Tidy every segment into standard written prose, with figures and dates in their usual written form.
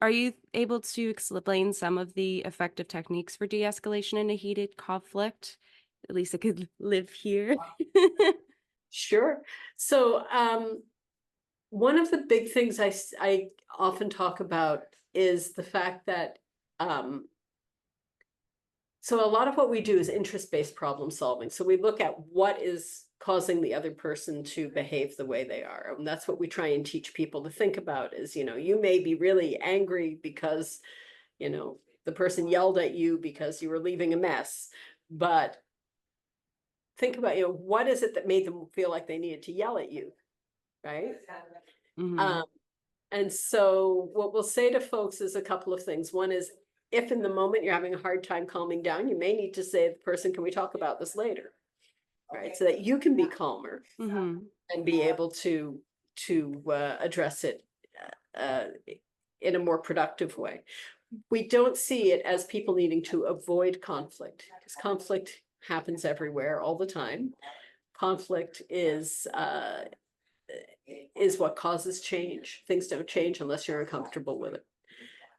Are you able to explain some of the effective techniques for de-escalation in a heated conflict? At least I could live here. Sure. So one of the big things I often talk about is the fact that so a lot of what we do is interest-based problem solving. So we look at what is causing the other person to behave the way they are. And that's what we try and teach people to think about is, you may be really angry because, the person yelled at you because you were leaving a mess. But think about, what is it that made them feel like they needed to yell at you, right? Mm-hmm. And so what we'll say to folks is a couple of things. One is, if in the moment you're having a hard time calming down, you may need to say to the person, can we talk about this later? Right, so that you can be calmer and be able to address it in a more productive way. We don't see it as people needing to avoid conflict, because conflict happens everywhere all the time. Conflict is what causes change. Things don't change unless you're uncomfortable with it.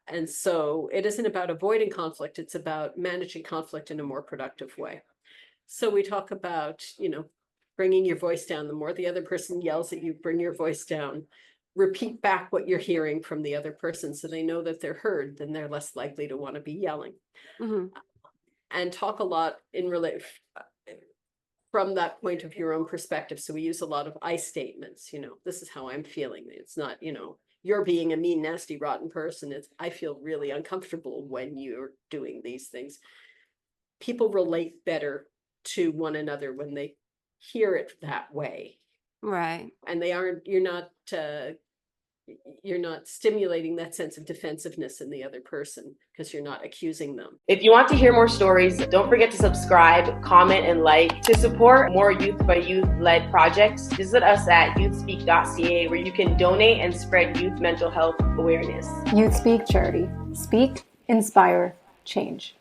And so it isn't about avoiding conflict, it's about managing conflict in a more productive way. So we talk about, bringing your voice down. The more the other person yells at you, bring your voice down. Repeat back what you're hearing from the other person so they know that they're heard, then they're less likely to want to be yelling. And talk a lot from that point of your own perspective. So we use a lot of I statements, this is how I'm feeling. It's not, you're being a mean, nasty, rotten person. It's, I feel really uncomfortable when you're doing these things. People relate better to one another when they hear it that way. Right. And you're not stimulating that sense of defensiveness in the other person because you're not accusing them. If you want to hear more stories, don't forget to subscribe, comment, and like. To support more youth by youth led projects, visit us at youthspeak.ca, where you can donate and spread youth mental health awareness. YouthSpeak Charity. Speak, inspire, change.